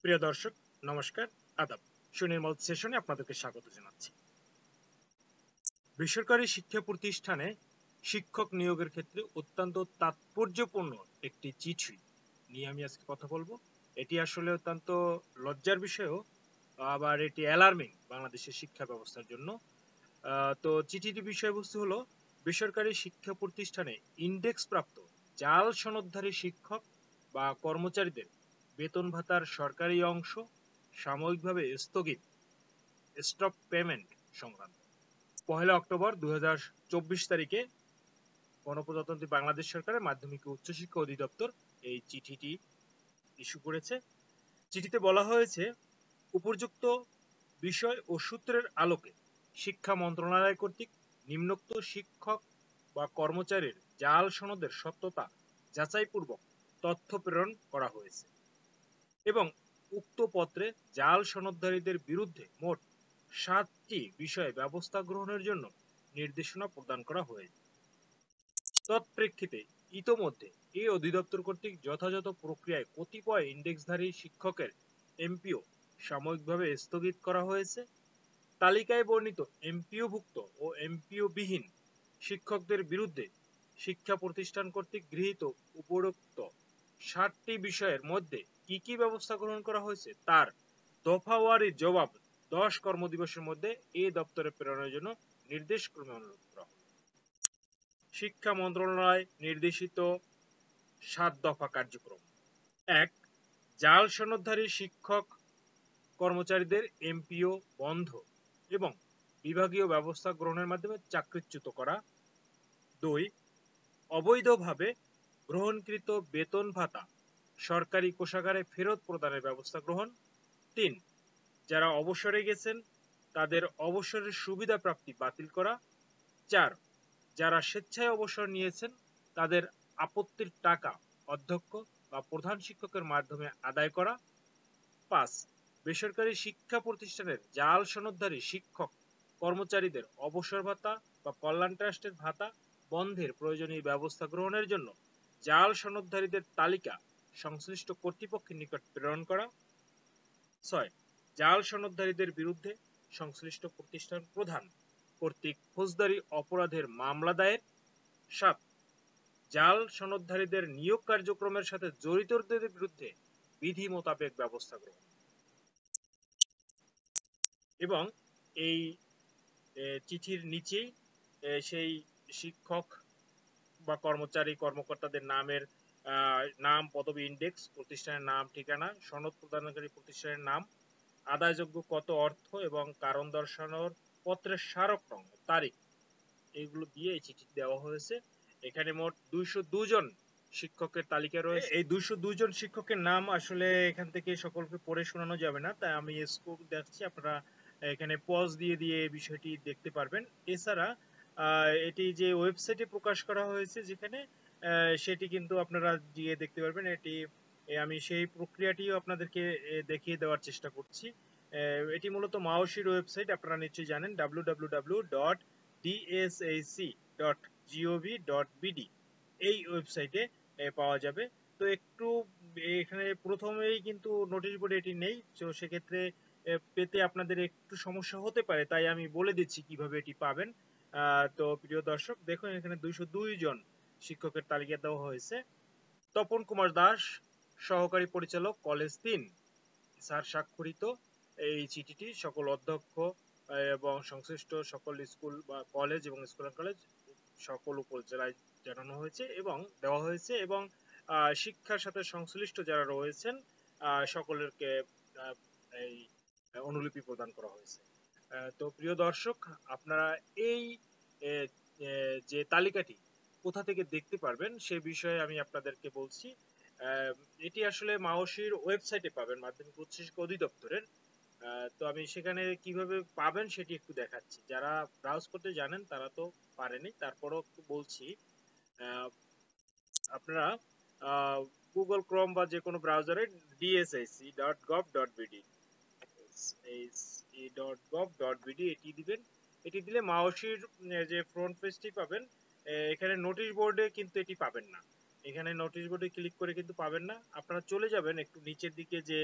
প্রিয় দর্শক, নমস্কার, আদাব। সুনির্মল সেশনে আপনাদেরকে স্বাগত জানাচ্ছি। বেসরকারি শিক্ষা প্রতিষ্ঠানে শিক্ষক নিয়োগের ক্ষেত্রে অত্যন্ত তাৎপর্যপূর্ণ একটি চিঠি নিয়ে আমি আজকে কথা বলবো। এটি আসলে অত্যন্ত লজ্জার বিষয়ও, আবার এটি অ্যালার্মিং বাংলাদেশের শিক্ষা ব্যবস্থার জন্য। তো চিঠিটির বিষয়বস্তু হলো, বেসরকারি শিক্ষা প্রতিষ্ঠানে ইন্ডেক্স প্রাপ্ত জাল সনদধারী শিক্ষক বা কর্মচারীদের বেতন ভাতার সরকারি অংশ সাময়িকভাবে স্থগিত, স্টপ পেমেন্ট সংক্রান্ত। 1 অক্টোবর 2024 তারিখে গণপ্রজাতন্ত্রী বাংলাদেশ সরকারের মাধ্যমিক ও উচ্চশিক্ষা অধিদপ্তর এই চিঠিটি ইস্যু করেছে। চিঠিতে বলা হয়েছে, উপযুক্ত বিষয় ও সূত্রের আলোকে শিক্ষা মন্ত্রণালয় কর্তৃক নিম্নোক্ত শিক্ষক বা কর্মচারীর জাল সনদের সত্যতা যাচাইপূর্বক তথ্য প্রেরণ করা হয়েছে এবং উক্ত পত্রে জাল সনদধারীদের বিরুদ্ধে মোট 7টি বিষয়ে ব্যবস্থা গ্রহণের জন্য নির্দেশনা প্রদান করা হয়েছে। তৎপ্রেক্ষিতে ইতোমধ্যে এই অধিদপ্তর কর্তৃক যথাযথ প্রক্রিয়ায় কতিপয় ইন্ডেক্সধারী শিক্ষকের এমপিও সাময়িকভাবে স্থগিত করা হয়েছে। তালিকায় বর্ণিত এমপিওভুক্ত ও এমপিওবিহীন শিক্ষকদের বিরুদ্ধে শিক্ষা প্রতিষ্ঠান কর্তৃক গৃহীত উপরোক্ত 7টি বিষয়ের মধ্যে কি কি ব্যবস্থা গ্রহণ করা হয়েছে তার দফাওয়ারি জবাব 10 কর্মদিবসের মধ্যে এই দপ্তরে প্রেরণের জন্য নির্দেশক্রমে অনুরোধ করা হলো। শিক্ষা মন্ত্রণালয় নির্দেশিত 7 দফা কার্যক্রম: 1. জাল সনদধারী শিক্ষক কর্মচারীদের এমপিও বন্ধ এবং বিভাগীয় ব্যবস্থা গ্রহণের মাধ্যমে চাকরিচ্যুত করা। 2. অবৈধভাবে গ্রহণকৃত বেতন ভাতা সরকারি কোষাগারে ফেরত প্রদানের ব্যবস্থা গ্রহণ। 3. যারা অবসরে গেছেন তাদের অবসরের সুবিধা প্রাপ্তি বাতিল করা। 4. যারা স্বেচ্ছায় অবসর নিয়েছেন তাদের আপত্তির টাকা অধ্যক্ষ বা প্রধান শিক্ষকের মাধ্যমে আদায় করা। 5. বেসরকারি শিক্ষা প্রতিষ্ঠানের জাল সনদধারী শিক্ষক কর্মচারীদের অবসর ভাতা বা কল্যাণ ট্রাস্টের ভাতা বন্ধের প্রয়োজনীয় ব্যবস্থা গ্রহণের জন্য জাল সনদধারীদের তালিকা সংশ্লিষ্ট কর্তৃপক্ষের নিকট প্রেরণ করা। 6. জাল সনদধারীদের বিরুদ্ধে সংশ্লিষ্ট প্রতিষ্ঠান প্রধান কর্তৃক ফৌজদারি অপরাধের মামলা দায়ের। 7. জাল সনদধারীদের নিয়োগ কার্যক্রমের সাথে জড়িতদের বিরুদ্ধে বিধি মোতাবেক ব্যবস্থা গ্রহণ। এবং এই চিঠির নিচেই সেই শিক্ষক বা কর্মচারী কর্মকর্তাদের নামের নাম, পদবি, ইন্ডেক্স, প্রতিষ্ঠানের নাম, ঠিকানা, সনদ প্রদানকারী প্রতিষ্ঠানের নাম, আদায়যোগ্য কত অর্থ এবং কারণ দর্শানোর পত্রের স্মারক নং, তারিখ, এইগুলো দিয়ে এই চিঠি দেওয়া হয়েছে। এখানে মোট 202 জন শিক্ষকের তালিকা রয়েছে। এই 202 জন শিক্ষকের নাম আসলে এখান থেকে সকলকে পড়ে শোনানো যাবে না, তাই আমি স্কোপ দেখছি, আপনারা এখানে পজ দিয়ে দিয়ে এই বিষয়টি দেখতে পারবেন। এছাড়া এটি যে ওয়েবসাইটে প্রকাশ করা হয়েছে যেখানে, সেটি কিন্তু আপনারা গিয়ে দেখতে পারবেন। এটি আমি সেই প্রক্রিয়াটিও আপনাদেরকে দেখিয়ে দেওয়ার চেষ্টা করছি। এটি মূলত মাওশির ওয়েবসাইট, আপনারা নিশ্চয়ই জানেন, www.dsac.gov.bd এই ওয়েবসাইটে পাওয়া যাবে। তো একটু এখানে প্রথমেই কিন্তু নোটিশ বোর্ডে এটি নেই, তো সেক্ষেত্রে পেতে আপনাদের একটু সমস্যা হতে পারে, তাই আমি বলে দিচ্ছি কিভাবে এটি পাবেন। তো প্রিয় দর্শক, দেখুন এখানে 202 জন শিক্ষকের তালিকা দেওয়া হয়েছে। তপন কুমার দাস, সহকারী পরিচালক, কলেজ 3, স্যার স্বাক্ষরিত এই চিঠিটি সকল অধ্যক্ষ এবং সংশ্লিষ্ট সকল স্কুল বা কলেজ এবং স্কুল অ্যান্ড কলেজ সকল উপজেলায় জানানো হয়েছে এবং দেওয়া হয়েছে, এবং শিক্ষার সাথে সংশ্লিষ্ট যারা রয়েছেন সকলেরকে এই অনুলিপি প্রদান করা হয়েছে। তো প্রিয় দর্শক, আপনারা এই যে তালিকাটি কোথা থেকে দেখতে পারবেন সে বিষয়ে আমি আপনাদেরকে বলছি। এটি আসলে মাওশির ওয়েবসাইটে পাবেন, মাধ্যমিক উচ্চশিক্ষা অধিদপ্তরের। তো আমি সেখানে কিভাবে পাবেন সেটি একটু দেখাচ্ছি। যারা ব্রাউজ করতে জানেন তারা তো পারেনি, তারপরও একটু বলছি। আপনারা গুগল ক্রোম বা যে কোনো ব্রাউজারে dsac.gov.bd এটি দিবেন। এটি দিলে মাওশির যে ফ্রন্ট পেজটি পাবেন। এখানে নোটিশ বোর্ডে কিন্তু এটি পাবেন না, এখানে নোটিশ বোর্ডে ক্লিক করে কিন্তু পাবেন না। আপনারা চলে যাবেন একটু নিচের দিকে, যে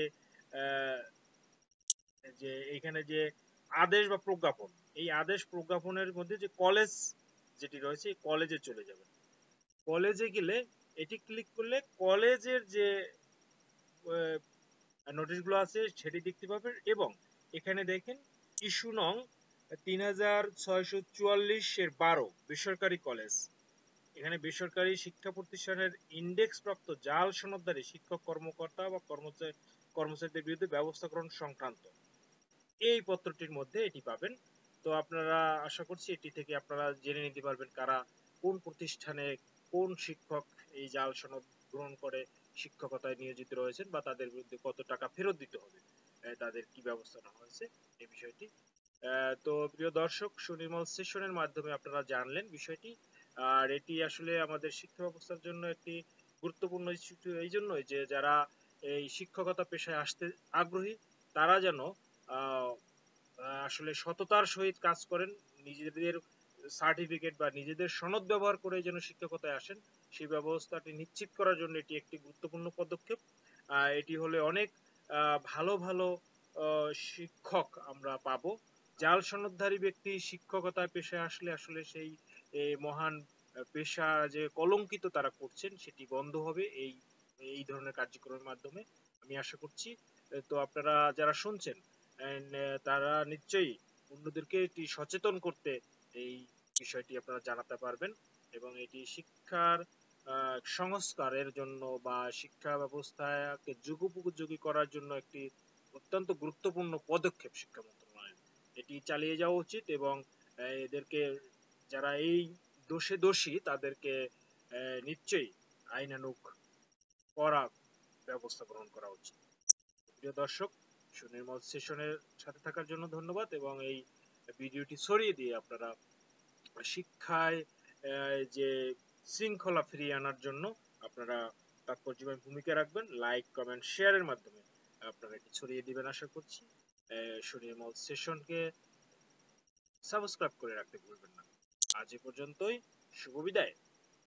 আহ, যে এখানে যে আদেশ বা প্রজ্ঞাপন, এই আদেশ প্রজ্ঞাপনের মধ্যে যে কলেজ যেটি রয়েছে এই কলেজে চলে যাবেন। কলেজে গেলে এটি ক্লিক করলে কলেজের যে নোটিশগুলো আছে সেটি দেখতে পাবেন, এবং এখানে দেখেন ইস্যু নং 3644/12 বেসরকারি কলেজ। এখানে বেসরকারি শিক্ষা প্রতিষ্ঠানের ইন্ডেক্স প্রাপ্ত জাল সনদধারী শিক্ষক কর্মকর্তা বা কর্মচারীদের বিরুদ্ধে ব্যবস্থা গ্রহণ সংক্রান্ত এই পত্রটির মধ্যে এটি পাবেন। তো আপনারা আশা করছি এটি থেকে আপনারা জেনে নিতে পারবেন কারা কোন প্রতিষ্ঠানে কোন শিক্ষক এই জাল সনদ গ্রহণ করে শিক্ষকতায় নিয়োজিত রয়েছেন, বা তাদের বিরুদ্ধে কত টাকা ফেরত দিতে হবে, তাদের কি ব্যবস্থা নেওয়া হয়েছে এই বিষয়টি। তো প্রিয় দর্শক, সুনির্মল সেশনের মাধ্যমে আপনারা জানলেন বিষয়টি। আর এটি আসলে আমাদের শিক্ষা ব্যবস্থার জন্য একটি গুরুত্বপূর্ণ ইস্যু এই জন্যই যে যারা এই শিক্ষকতা পেশায় আসতে আগ্রহী তারা যেন আহ, আসলে সততার সহিত কাজ করেন, নিজেদের সার্টিফিকেট বা নিজেদের সনদ ব্যবহার করে যেন শিক্ষকতায় আসেন, সেই ব্যবস্থাটি নিশ্চিত করার জন্য এটি একটি গুরুত্বপূর্ণ পদক্ষেপ। এটি হলে অনেক ভালো ভালো শিক্ষক আমরা পাবো। জাল সনদধারী ব্যক্তি শিক্ষকতায় পেশায় আসলে আসলে সেই মহান পেশা যে কলঙ্কিত তারা করছেন সেটি বন্ধ হবে এই এই ধরনের কার্যক্রমের মাধ্যমে, আমি আশা করছি। তো আপনারা যারা শুনছেন তারা নিশ্চয়ই অন্যদেরকে এটি সচেতন করতে এই বিষয়টি আপনারা জানাতে পারবেন, এবং এটি শিক্ষার সংস্কারের জন্য বা শিক্ষা ব্যবস্থাকে যুগোপযোগী করার জন্য একটি অত্যন্ত গুরুত্বপূর্ণ পদক্ষেপ শিক্ষা মন্ত্রণালয়ের। এটি চালিয়ে যাওয়া উচিত, এবং এদেরকে যারা এই দোষে দোষী তাদেরকে নিশ্চয়ই আইনানুগ কড়া ব্যবস্থা গ্রহণ করা উচিত। প্রিয় দর্শক, সুনির্মল সেশনের সাথে থাকার জন্য ধন্যবাদ, এবং এই ভিডিওটি ছড়িয়ে দিয়ে আপনারা শিক্ষায় যে শৃঙ্খলা ফিরিয়ে আনার জন্য আপনারা তাৎপর্যময় ভূমিকা রাখবেন, লাইক কমেন্ট শেয়ারের মাধ্যমে আপনারা এটি ছড়িয়ে দিবেন আশা করছি। সুনির্মল সেশনকে সাবস্ক্রাইব করে রাখতে ভুলবেন না। আজ এ পর্যন্তই, শুভ বিদায়।